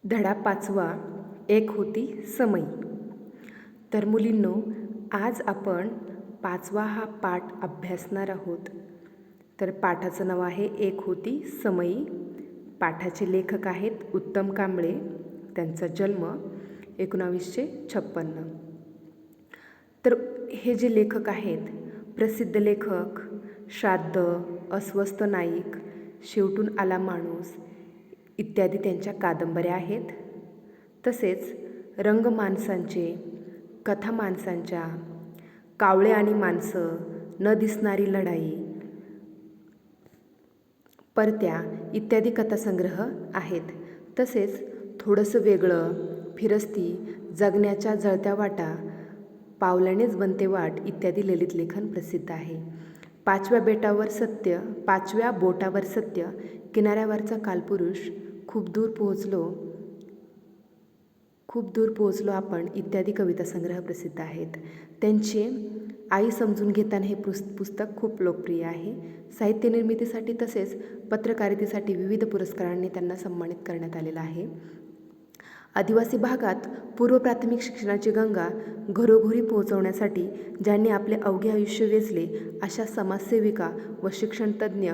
धडा 5वा एक होती समई. तर मुलींनो, आज आपण 5वा हा पाठ अभ्यासणार आहोत. तर पाठाचं नाव आहे एक होती समई. पाठाचे लेखक आहेत उत्तम कांबळे. त्यांचा जन्म 1956. तर हे जे लेखक आहेत, प्रसिद्ध लेखक श्राद्ध, अस्वस्थ नाईक, शेवटून आला माणूस इत्यादी त्यांच्या कादंबऱ्या आहेत. तसेच रंग माणसांचे, कथा माणसांच्या, कावळे आणि माणसं, न दिसणारी लढाई, परत्या इत्यादी कथासंग्रह आहेत. तसेच थोडंसं वेगळं, फिरस्ती, जगण्याच्या जळत्या वाटा, पावलानेच बनते वाट इत्यादी ललित लेखन प्रसिद्ध आहे. 5व्या बोटावर सत्य, किनाऱ्यावरचा कालपुरुष, खूप दूर पोहोचलो आपण इत्यादी कविता संग्रह प्रसिद्ध आहेत. त्यांचे आई समजून घेताना हे पुस्तक खूप लोकप्रिय आहे. साहित्य निर्मितीसाठी तसेच पत्रकारितेसाठी विविध पुरस्कारांनी त्यांना सन्मानित करण्यात आलेलं आहे. आदिवासी भागात पूर्व प्राथमिक शिक्षणाची गंगा घरोघरी पोहोचवण्यासाठी ज्यांनी आपले अवघे आयुष्य वेचले अशा समाजसेविका व शिक्षणतज्ज्ञ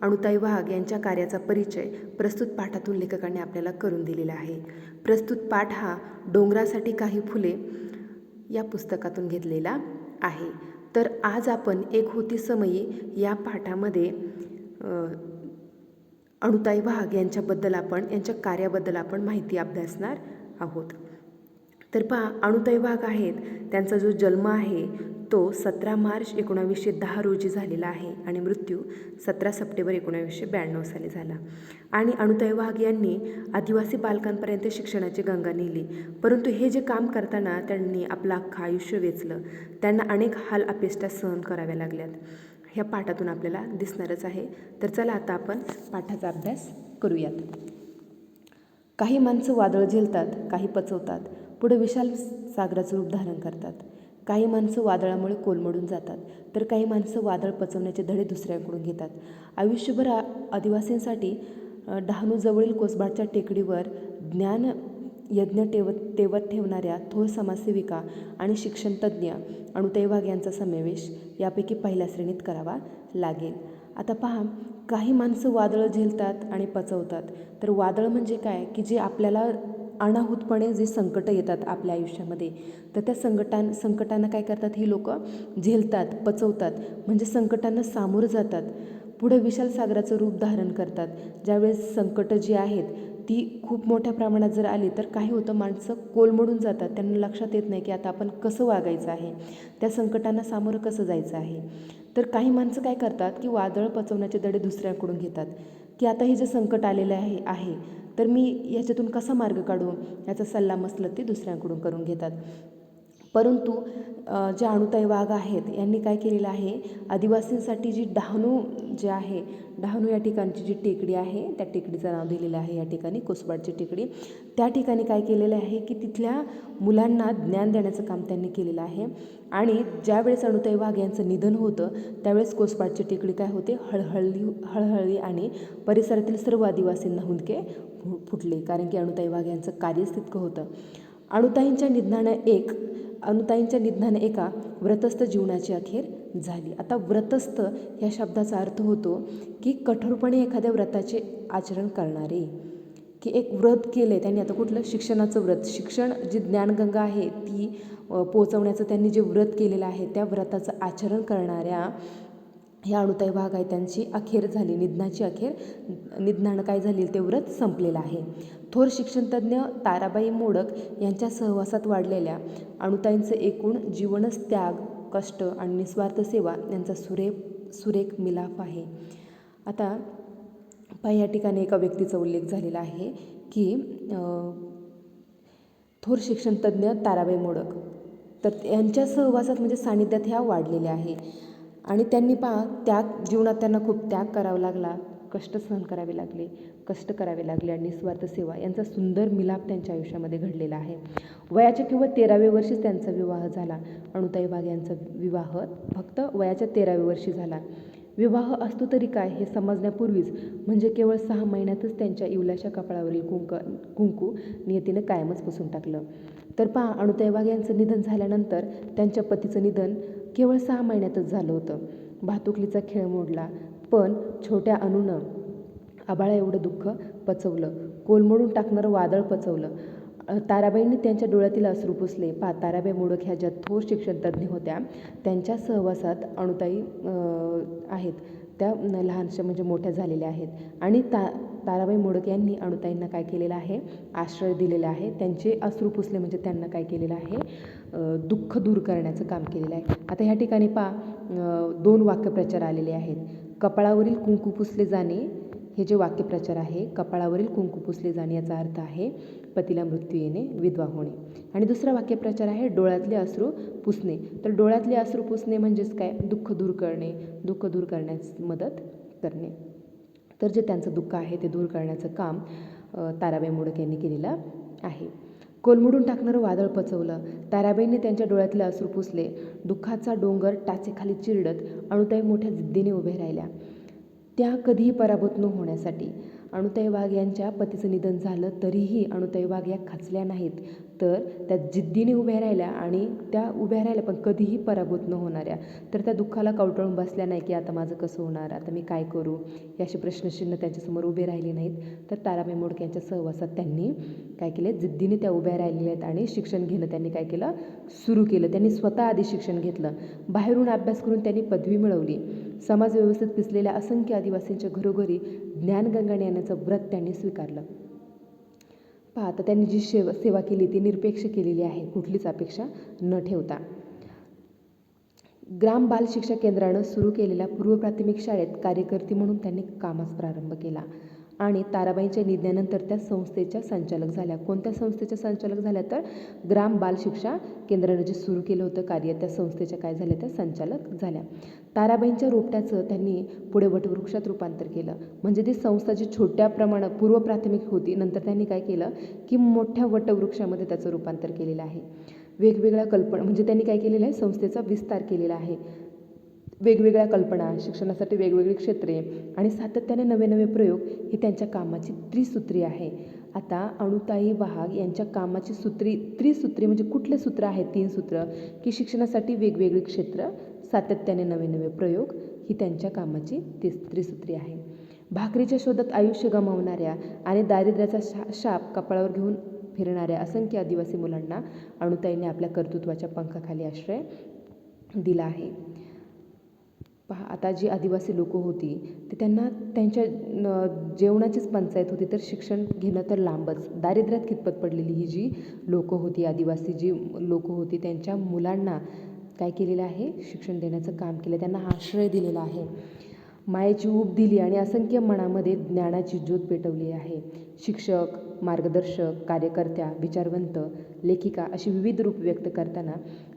अणुताई वाघ यांच्या कार्याचा परिचय प्रस्तुत पाठातून लेखकांनी आपल्याला करून दिलेला आहे. प्रस्तुत पाठ हा डोंगरासाठी काही फुले या पुस्तकातून घेतलेला आहे. तर आज आपण एक होती समई या पाठामध्ये अणुताई वाघ यांच्या कार्याबद्दल आपण माहिती अभ्यासणार आहोत. तर पहा, अणुताई वाघ आहेत, त्यांचा जो जन्म आहे तो 17 मार्च 1910 रोजी झालेला आहे आणि मृत्यू 17 सप्टेंबर 1992 साली झाला. आणि अणुताई वाघ यांनी आदिवासी बालकांपर्यंत शिक्षणाची गंगा नेली. परंतु हे जे काम करताना त्यांनी आपलं अख्खं आयुष्य वेचलं. त्यांना अनेक हाल अपेष्टा सहन कराव्या लागल्यात. ह्या पाठातून आपल्याला दिसणारच आहे. तर चला आता आपण पाठाचा अभ्यास करूयात. काही माणसं वादळ झेलतात, काही पचवतात, पुढे विशाल सागराचं रूप धारण करतात. काही माणसं वादळामुळे कोलमडून जातात, तर काही माणसं वादळ पचवण्याचे धडे दुसऱ्याकडून घेतात. आयुष्यभर आदिवासींसाठी डहाणूजवळील कोसबाडच्या टेकडीवर ज्ञान यज्ञ तेवत ठेवणाऱ्या थोर समाजसेविका आणि शिक्षणतज्ज्ञ अणुताई वाघ यांचा समावेश यापैकी पहिल्या श्रेणीत करावा लागेल. आता पहा, काही माणसं वादळं झेलतात आणि पचवतात. तर वादळ म्हणजे काय, की जे आपल्याला अनाहूतपणे जे संकटं येतात आपल्या आयुष्यामध्ये, तर त्या संकटांना काय करतात ही लोक झेलतात, पचवतात, म्हणजे संकटांना सामोरं जातात, पुढे विशाल सागराचं रूप धारण करतात. ज्यावेळेस संकटं जी आहेत ती खूप मोठ्या प्रमाणात जर आली तर काय होतं, माणसं कोलमडून जातात. त्यांना लक्षात येत नाही की आता आपण कसं वागायचं आहे, त्या संकटांना सामोरं कसं जायचं आहे. तर काही माणसं काय करतात की वादळ पचवण्याचे धडे दुसऱ्याकडून घेतात, की आता हे जे संकट आलेलं आहे तर मी याच्यातून कसा मार्ग काढू, याचा सल्ला मसलत ते दुसऱ्यांकडून करून घेतात. परंतु ज्या अणुताई वाघ आहेत यांनी काय केलेलं आहे, आदिवासींसाठी जी डहाणू जे आहे, डहाणू या ठिकाणची जी टेकडी आहे त्या टेकडीचं नाव दिलेलं आहे या ठिकाणी कोसबाडची टेकडी. त्या ठिकाणी काय केलेलं आहे की तिथल्या मुलांना ज्ञान देण्याचं काम त्यांनी केलेलं आहे. आणि ज्यावेळेस अणुताई वाघ यांचं निधन होतं त्यावेळेस कोसबाडची टेकडी काय होते, हळहळली आणि परिसरातील सर्व आदिवासींना हुंदके फुटले, कारण की अणुताई वाघ यांचं कार्यच तितकं होतं. अणुताईंच्या निधनाने एका व्रतस्थ जीवनाची अखेर झाली. आता व्रतस्थ या शब्दाचा अर्थ होतो की कठोरपणे एखाद्या व्रताचे आचरण करणारे, की एक व्रत केले त्यांनी. आता कुठलं, शिक्षणाचं व्रत, शिक्षण जी ज्ञानगंगा आहे ती पोचवण्याचं त्यांनी जे व्रत केलेलं आहे त्या व्रताचं आचरण करणाऱ्या ह्या अणुताई वाघ आहे, त्यांची अखेर झाली, निधनानं काय झाले, ते व्रत संपलेलं आहे. थोर शिक्षणतज्ज्ञ ताराबाई मोडक यांच्या सहवासात वाढलेल्या अणुताईंचं एकूण जीवनच त्याग, कष्ट आणि निस्वार्थ सेवा यांचा सुरेख मिलाफ आहे. आता या ठिकाणी एका व्यक्तीचा उल्लेख झालेला आहे की थोर शिक्षणतज्ज्ञ ताराबाई मोडक, तर यांच्या सहवासात म्हणजे सानिध्यात ह्या वाढलेल्या आहे. आणि त्यांनी जीवनात त्यांना खूप त्याग करावा लागला, कष्ट करावे लागले आणि निस्वार्थ सेवा यांचा सुंदर मिलाप त्यांच्या आयुष्यामध्ये घडलेला आहे. वयाच्या केवळ 13व्या वर्षीच त्यांचा विवाह झाला. अणुताई वाघ यांचा विवाह फक्त वयाच्या 13व्या वर्षी झाला. विवाह असतो तरी काय हे समजण्यापूर्वीच म्हणजे केवळ 6 महिन्यातच त्यांच्या इवल्याच्या कपाळावरील कुंकू नियतीनं कायमच पुसून टाकलं. तर पहा, अणुताई वाघ यांचं निधन झाल्यानंतर त्यांच्या पतीचं निधन केवळ 6 महिन्यातच झालं होतं. भातुकलीचा खेळ मोडला, पण छोट्या अणूनं आबाळा एवढं दुःख पचवलं, कोलमडून टाकणारं वादळ पचवलं. ताराबाईंनी त्यांच्या डोळ्यातील अश्रू पुसले. ताराबाई मोडक ह्या ज्या थोर शिक्षणतज्ज्ञ होत्या, त्यांच्या सहवासात अणुताई आहेत त्या लहानशा म्हणजे मोठ्या झालेल्या आहेत. आणि ताराबाई मोडक यांनी अणुताईंना काय केलेलं आहे, आश्रय दिलेला आहे. त्यांचे अश्रू पुसले म्हणजे त्यांना काय केलेलं आहे, दुःख दूर करण्याचं काम केलेलं आहे. आता ह्या ठिकाणी 2 वाक्यप्रचार आलेले आहेत. कपाळावरील कुंकू पुसले जाणे हे जे वाक्यप्रचार आहे, कपाळावरील कुंकू पुसले जाणे याचा अर्थ आहे पतीला मृत्यू येणे, विधवा होणे. आणि दुसरा वाक्यप्रचार आहे डोळ्यातले अश्रू पुसणे. तर डोळ्यातले अश्रू पुसणे म्हणजेच काय, दुःख दूर करणे, दुःख दूर करण्यास मदत करणे. तर जे त्यांचं दुःख आहे ते दूर करण्याचं काम ताराबाई मोडक यांनी केलेलं आहे. कोलमडून टाकणारं वादळ पचवलं. ताराबाईंनी त्यांच्या डोळ्यातले अश्रू पुसले. दुःखाचा डोंगर टाचेखाली चिरडत अणुताई मोठ्या जिद्दीने उभे राहिल्या, त्या कधीही पराभूत न होण्यासाठी. अणुताई वाघ यांच्या पतीचं निधन झालं तरीही अणुताई वाघ या खचल्या नाहीत, तर त्या जिद्दीने उभ्या राहिल्या आणि त्या उभ्या राहिल्या पण कधीही पराभूत न होणाऱ्या. तर त्या दुःखाला कवटाळून बसल्या नाही की आता माझं कसं होणार, आता मी काय करू, याचे प्रश्नचिन्ह त्यांच्यासमोर उभे राहिले नाहीत. तर ताराबाई मोडक यांच्या सहवासात त्यांनी काय केले, जिद्दीने त्या उभ्या राहिलेल्या आहेत आणि शिक्षण घेणं त्यांनी काय केलं, सुरू केलं. त्यांनी स्वतः आधी शिक्षण घेतलं, बाहेरून अभ्यास करून त्यांनी पदवी मिळवली. समाजव्यवस्थेत पिसलेल्या असंख्य आदिवासींच्या घरोघरी ज्ञानगंगा नेण्याचं व्रत त्यांनी स्वीकारलं. आता त्यांनी जी सेवा केली ती निरपेक्ष केलेली आहे, कुठलीच अपेक्षा न ठेवता. ग्राम बाल शिक्षा केंद्रानं सुरू केलेल्या पूर्व प्राथमिक शाळेत कार्यकर्ती म्हणून त्यांनी कामास प्रारंभ केला आणि ताराबाईंच्या निधनानंतर त्या संस्थेच्या संचालक झाल्या. कोणत्या संस्थेच्या संचालक झाल्या, तर ग्राम बाल शिक्षा केंद्रानं जे सुरू केलं होतं कार्य, त्या संस्थेच्या काय झाल्या, त्या संचालक झाल्या. ताराबाईंच्या रोपट्याचं त्यांनी पुढे वटवृक्षात रूपांतर केलं. म्हणजे ती संस्था जी छोट्या प्रमाणात पूर्व प्राथमिक होती, नंतर त्यांनी काय केलं की मोठ्या वटवृक्षामध्ये त्याचं रूपांतर केलेलं आहे. वेगवेगळ्या कल्पना म्हणजे त्यांनी काय केलेलं आहे, संस्थेचा विस्तार केलेला आहे. वेगवेगळ्या कल्पना, शिक्षणासाठी वेगवेगळी क्षेत्रे आणि सातत्याने नवे नवे प्रयोग ही त्यांच्या कामाची त्रिसूत्री आहे. आता अणुताई वाघ यांच्या कामाची त्रिसूत्री म्हणजे कुठले सूत्र आहेत, 3 सूत्र, की शिक्षणासाठी वेगवेगळी क्षेत्र, सातत्याने नवे नवे प्रयोग ही त्यांच्या कामाची त्रिसूत्री आहे. भाकरीच्या शोधात आयुष्य गमावणाऱ्या आणि दारिद्र्याचा शाप कपाळावर घेऊन फिरणाऱ्या असंख्य आदिवासी मुलांना अणुताईंनी आपल्या कर्तृत्वाच्या पंखाखाली आश्रय दिला आहे. आता जी आदिवासी लोकं होती ते त्यांना त्यांच्या जेवणाचीच पंचायत होती, तर शिक्षण घेणं तर लांबच. दारिद्र्यात खितपत पडलेली ही जी लोकं होती, आदिवासी जी लोकं होती, त्यांच्या मुलांना काय केलेलं आहे, शिक्षण देण्याचं काम केलं, त्यांना आश्रय दिलेला आहे, मायेची ऊब दिली आणि असंख्य मनामध्ये ज्ञानाची ज्योत पेटवली आहे. शिक्षक, मार्गदर्शक, कार्यकर्त्या, विचारवंत, लेखिका अशी विविध रूप व्यक्त करताना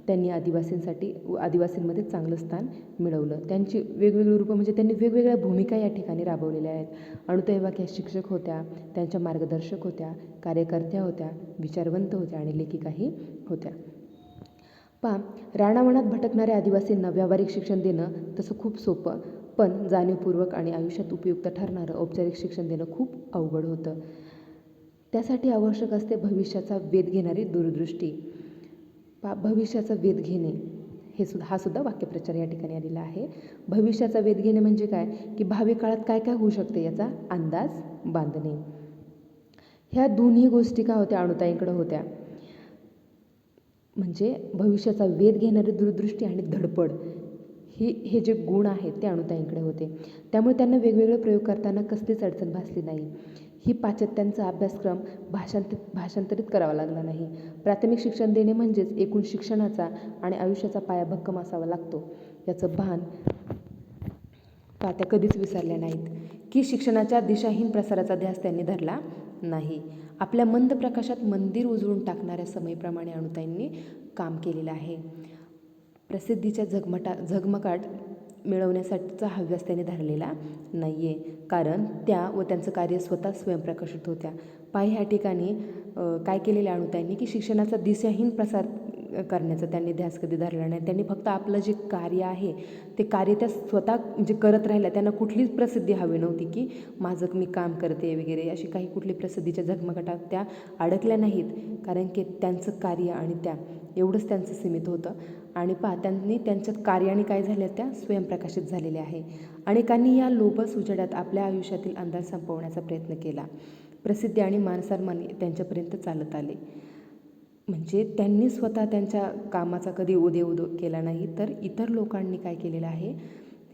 त्यांनी आदिवासींमध्ये चांगलं स्थान मिळवलं. त्यांची वेगवेगळी रूपं म्हणजे त्यांनी वेगवेगळ्या भूमिका या ठिकाणी राबवलेल्या आहेत. अणुताई वाघ ह्या शिक्षक होत्या, त्यांच्या मार्गदर्शक होत्या, कार्यकर्त्या होत्या, विचारवंत होत्या आणि लेखिकाही होत्या. रानावनात भटकणाऱ्या आदिवासींना व्यावहारिक शिक्षण देणं तसं खूप सोपं, पण जाणीवपूर्वक आणि आयुष्यात उपयुक्त ठरणारं औपचारिक शिक्षण देणं खूप अवघड होतं. त्यासाठी आवश्यक असते भविष्याचा वेध घेणारी दूरदृष्टी. भविष्याचा वेध घेणे हा सुद्धा वाक्यप्रचार या ठिकाणी आलेला आहे. भविष्याचा वेध घेणे म्हणजे काय, की भावी काळात काय काय होऊ शकते याचा अंदाज बांधणे. ह्या दोन्ही गोष्टी काय होत्या, अणुताईंकडे होत्या. म्हणजे भविष्याचा वेध घेणारी दूरदृष्टी आणि धडपड हे जे गुण आहेत ते अणुताईंकडे होते. त्यामुळे त्यांना वेगवेगळे प्रयोग करताना कसलीच अडचण भासली नाही. ही पाश्चात्यांचा अभ्यासक्रम भाषांतरित करावा लागला नाही. प्राथमिक शिक्षण देणे म्हणजेच एकूण शिक्षणाचा आणि आयुष्याचा पाया भक्कम असावा लागतो याचं भान त्या कधीच विसरल्या नाहीत. की शिक्षणाच्या दिशाहीन प्रसाराचा ध्यास त्यांनी धरला नाही. आपल्या मंद प्रकाशात मंदिर उजळून टाकणाऱ्या समयीप्रमाणे अणुताईंनी काम केलेलं आहे. प्रसिद्धीच्या झगमगाट मिळवण्यासाठीचा हव्यास त्याने धरलेला नाही आहे, कारण त्या व त्यांचं कार्य स्वतः स्वयंप्रकाशित होत्या. ह्या ठिकाणी काय केलेलं अणुताईंनी, की शिक्षणाचा दिशाहीन प्रसार करण्याचा त्यांनी ध्यास कधी धरला नाही. त्यांनी फक्त आपलं जे कार्य आहे ते कार्य त्या स्वतः म्हणजे करत राहिल्या. त्यांना कुठलीच प्रसिद्धी हवी नव्हती की माझं मी काम करते वगैरे, अशी काही कुठली प्रसिद्धीच्या झगमगाटात त्या अडकल्या नाहीत. कारण की त्यांचं कार्य आणि त्या एवढंच त्यांचं सीमित होतं. आणि त्यांनी त्यांच्या कार्याने काय झाल्या, त्या स्वयंप्रकाशित झालेल्या आहे. अनेकांनी या लोभस उजेडात आपल्या आयुष्यातील अंधार संपवण्याचा प्रयत्न केला. प्रसिद्धी आणि मानसन्मान त्यांच्यापर्यंत चालत आले. म्हणजे त्यांनी स्वतः त्यांच्या कामाचा कधी उदय केला नाही, तर इतर लोकांनी काय केलेलं आहे,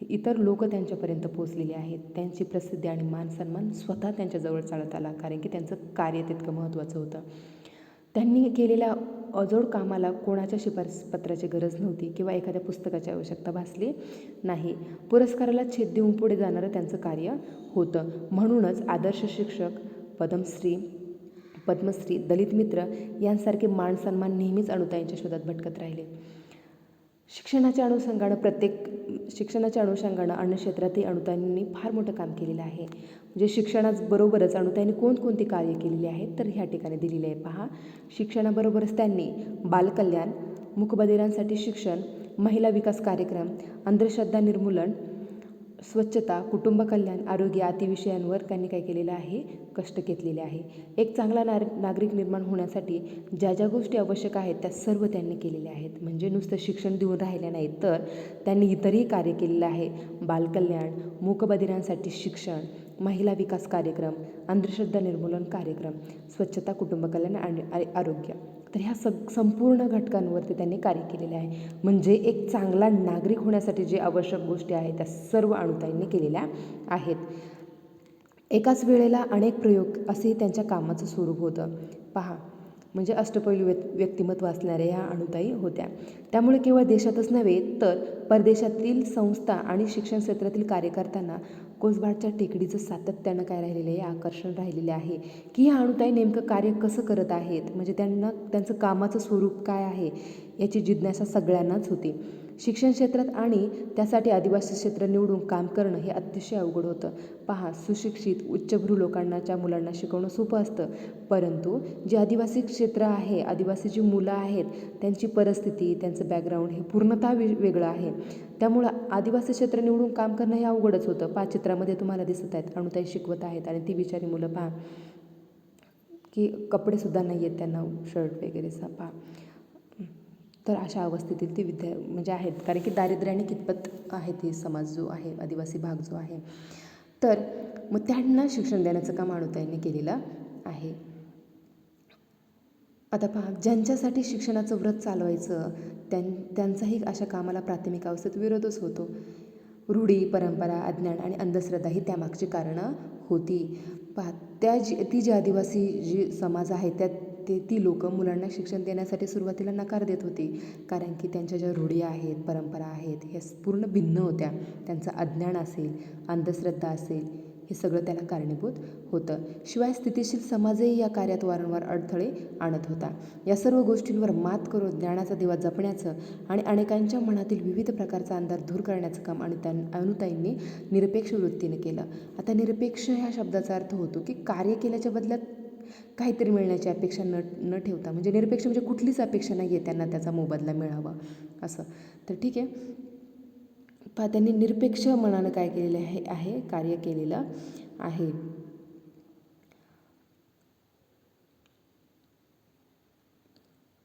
इतर लोक त्यांच्यापर्यंत पोचलेले आहेत. त्यांची प्रसिद्धी आणि मानसन्मान स्वतः त्यांच्याजवळ चालत आला, कारण की त्यांचं कार्य तितकं महत्त्वाचं होतं. त्यांनी केलेल्या अजोड कामाला कोणाच्या शिफारसपत्राची गरज नव्हती किंवा एखाद्या पुस्तकाची आवश्यकता भासली नाही. पुरस्काराला छेद देऊन पुढे जाणारं त्यांचं कार्य होतं. म्हणूनच आदर्श शिक्षक, पद्मश्री, दलित मित्र यांसारखे मानसन्मान नेहमीच अणुताईंच्या शोधात भटकत राहिले. शिक्षणाच्या अनुषंगानं अन्नक्षेत्रातही अणुताईंनी फार मोठं काम केलेलं आहे. म्हणजे शिक्षणाबरोबरच अणुताईंनी कोणकोणती कार्य केलेली आहेत तर ह्या ठिकाणी दिलेले आहे पहा. शिक्षणाबरोबरच त्यांनी बालकल्याण, मूकबधिरांसाठी शिक्षण, महिला विकास कार्यक्रम, अंधश्रद्धा निर्मूलन, स्वच्छता, कुटुंब कल्याण, आरोग्य आदी विषयांवर त्यांनी काय केलेलं आहे, कष्ट घेतलेले आहे. एक चांगला नागरिक निर्माण होण्यासाठी ज्या ज्या गोष्टी आवश्यक आहेत त्या सर्व त्यांनी केलेल्या आहेत. म्हणजे नुसतं शिक्षण देऊन राहिल्या नाहीत, तर त्यांनी इतरही कार्य केलेलं आहे. बालकल्याण, मूकबधिरांसाठी शिक्षण, महिला विकास कार्यक्रम, अंधश्रद्धा निर्मूलन कार्यक्रम, स्वच्छता, कुटुंब कल्याण आणि आरोग्य. तर ह्या संपूर्ण घटकांवरती त्यांनी कार्य केलेले आहे. म्हणजे एक चांगला नागरिक होण्यासाठी जे आवश्यक गोष्टी आहेत त्या सर्व अणुताईंनी केलेल्या आहेत. एकाच वेळेला अनेक प्रयोग असे त्यांच्या कामाचं स्वरूप होतं पहा. म्हणजे अष्टपैलू व्यक्तिमत्व असणाऱ्या ह्या अणुताई होत्या. त्यामुळे केवळ देशातच नव्हे तर परदेशातील संस्था आणि शिक्षण क्षेत्रातील कार्यकर्त्यांना कोसबाडच्या टेकडीचं सातत्यानं काय राहिलेलं आहे, आकर्षण राहिलेले आहे की ह्या अणुताई नेमकं कार्य कसं करत आहेत. म्हणजे त्यांचं कामाचं स्वरूप काय आहे याची जिज्ञासा सगळ्यांनाच होती. शिक्षण क्षेत्रात आणि त्यासाठी आदिवासी क्षेत्र निवडून काम करणं हे अतिशय अवघड होतं पहा. सुशिक्षित उच्चभ्रू लोकांच्या मुलांना शिकवणं सोपं असतं, परंतु जे आदिवासी क्षेत्र आहे, आदिवासी जी मुलं आहेत त्यांची परिस्थिती, त्यांचं बॅकग्राऊंड हे पूर्णतः वेगळं आहे. त्यामुळं आदिवासी क्षेत्र निवडून काम करणं हे अवघडच होतं. पहा, चित्रामध्ये तुम्हाला दिसत आहेत अणुताई शिकवत आहेत आणि ती बिचारी मुलं पहा की कपडेसुद्धा नाही आहेत त्यांना, शर्ट वगैरे पहा. तर अशा अवस्थेतील ती म्हणजे आहेत, कारण की दारिद्र्याने कितपत आहे ती समाज जो आहे, आदिवासी भाग जो आहे. तर मग त्यांना शिक्षण देण्याचं काम अणुताईंनी केलेलं आहे. आता पहा, ज्यांच्यासाठी शिक्षणाचं व्रत चालवायचं त्यांचाही अशा कामाला प्राथमिक अवस्थेत विरोधच होतो. रूढी, परंपरा, अज्ञान आणि अंधश्रद्धा ही त्यामागची कारणं होती पहा. ती जी आदिवासी जी समाज आहे ती लोकं मुलांना शिक्षण देण्यासाठी सुरुवातीला नकार देत होती, कारण की त्यांच्या ज्या रूढी आहेत, परंपरा आहेत ह्या पूर्ण भिन्न होत्या. त्यांचं अज्ञान असेल, अंधश्रद्धा असेल, हे सगळं त्याला कारणीभूत होतं. शिवाय स्थितिशील समाजही या कार्यात वारंवार अडथळे आणत होता. या सर्व गोष्टींवर मात करून ज्ञानाचा दिवा जपण्याचं आणि अनेकांच्या मनातील विविध प्रकारचा अंधार दूर करण्याचं काम अणुताईंनी निरपेक्ष वृत्तीने केलं. आता निरपेक्ष ह्या शब्दाचा अर्थ होतो की कार्य केल्याच्या बदल्यात काहीतरी मिळण्याची अपेक्षा न ठेवता. म्हणजे निरपेक्ष म्हणजे कुठलीच अपेक्षा नाही आहे त्यांना त्याचा मोबदला मिळावा असं. तर ठीक आहे पहा, त्यांनी निरपेक्ष मनानं काय केलेलं आहे, कार्य केलेलं आहे.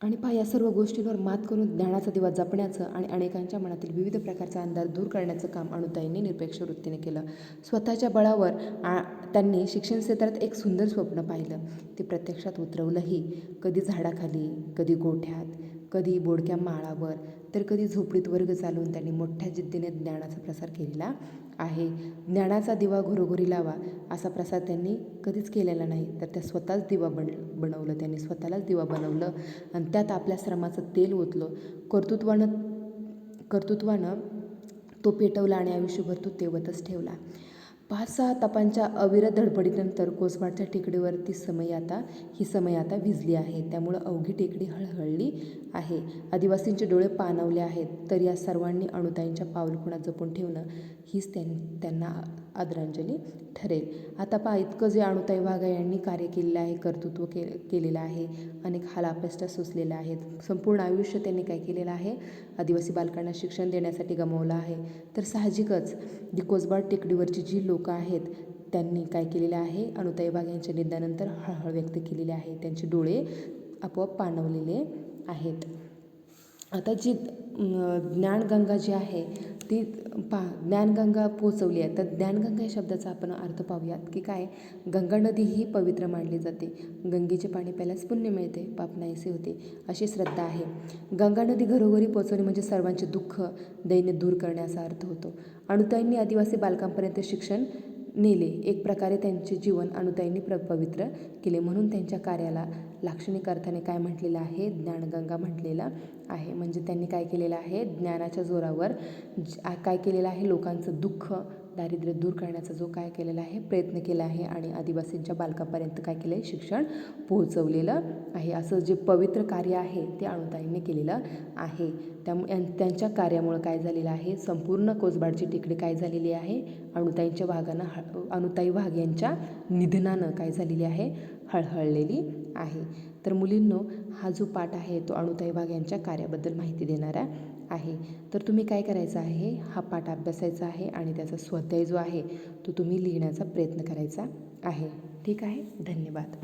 आणि पहा, या सर्व गोष्टींवर मात करून ज्ञानाचा दिवा जपण्याचं आणि अनेकांच्या मनातील विविध प्रकारचा अंधार दूर करण्याचं काम अणुताईंनी निरपेक्ष वृत्तीने केलं. स्वतःच्या बळावर त्यांनी शिक्षण क्षेत्रात एक सुंदर स्वप्न पाहिलं, ते प्रत्यक्षात उतरवलंही. कधी झाडाखाली, कधी गोठ्यात, कधी बोडक्या माळावर, तर कधी झोपडीत वर्ग चालवून त्यांनी मोठ्या जिद्दीने ज्ञानाचा प्रसार केलेला आहे. ज्ञानाचा दिवा घरोघरी लावा असा प्रसार त्यांनी कधीच केलेला नाही, तर त्या स्वतःच दिवा बनवलं. त्यांनी स्वतःलाच दिवा बनवलं आणि त्यात आपल्या श्रमाचं तेल ओतलं. कर्तृत्वानं तो पेटवला आणि आयुष्यभर तो तेवतच ठेवला. 5-6 तापांच्या अविरत धडपडीनंतर कोसबाडच्या टेकडीवर ही समय आता भिजली आहे. त्यामुळं अवघी टेकडी हळहळली आहे. आदिवासींचे डोळे पाणावले आहेत. तर या सर्वांनी अणुताईंच्या पावलखुणा जपून ठेवणं हीच त्यांना आदरांजली ठरेल. आता पहा, इतकं जे अणुताई वाघ यांनी कार्य केलेलं आहे, कर्तृत्व केलेलं आहे, अनेक हालापेष्टा सोसलेल्या आहेत, संपूर्ण आयुष्य त्यांनी काय केलेलं आहे, आदिवासी बालकांना शिक्षण देण्यासाठी गमावलं आहे. तर साहजिकच कोसबाड टेकडीवरची जी लोकं आहेत त्यांनी काय केलेलं आहे, अणुताई वाघ यांच्या निधनानंतर हळहळ व्यक्त केलेली आहे. त्यांचे डोळे आपोआप पाणवलेले आहेत. आता जी ज्ञानगंगा जी आहे ती ज्ञानगंगा पोचवली आहे. तर ज्ञानगंगा या शब्दाचा आपण अर्थ पाहूयात की काय, गंगा नदी ही पवित्र मानली जाते. गंगेचे पाणी प्यायल्यास पुण्य मिळते, पाप नाहीसे होते, अशी श्रद्धा आहे. गंगा नदी घरोघरी पोचवणे म्हणजे सर्वांचे दुःख दैन्य दूर करण्याचा अर्थ होतो. अणुताईंनी आदिवासी बालकांपर्यंत शिक्षण नेले. एक प्रकारे त्यांचे जीवन अणुताईंनी पवित्र केले. म्हणून त्यांच्या कार्याला लाक्षणिक अर्थाने काय म्हटलेलं आहे, ज्ञानगंगा म्हटलेलं आहे. म्हणजे त्यांनी काय केलेलं आहे, ज्ञानाच्या जोरावर काय केलेलं आहे, लोकांचं दुःख दारिद्र्य दूर करण्याचा जो काय केलेला आहे, प्रयत्न केला आहे आणि आदिवासींच्या बालकांपर्यंत काय केलं आहे, शिक्षण पोहोचवलेलं आहे. असं जे पवित्र कार्य आहे ते अणुताईंनी केलेलं आहे. त्यामुळे त्यांच्या कार्यामुळं काय झालेलं आहे, संपूर्ण कोसबाडची टेकडी काय झालेली आहे, अणुताई वाघ यांच्या निधनानं काय झालेली आहे, हळहळलेली आहे. तर मुलींनो, हा जो पाठ आहे तो अणुताई वाघ यांच्या कार्याबद्दल माहिती देणारा आहे. तर तुम्ही काय करायचं आहे, हा पाठ अभ्यासायचा आहे आणि त्याचा स्वाध्याय जो आहे तो तुम्ही लिहिण्याचा प्रयत्न करायचा आहे. ठीक आहे, धन्यवाद.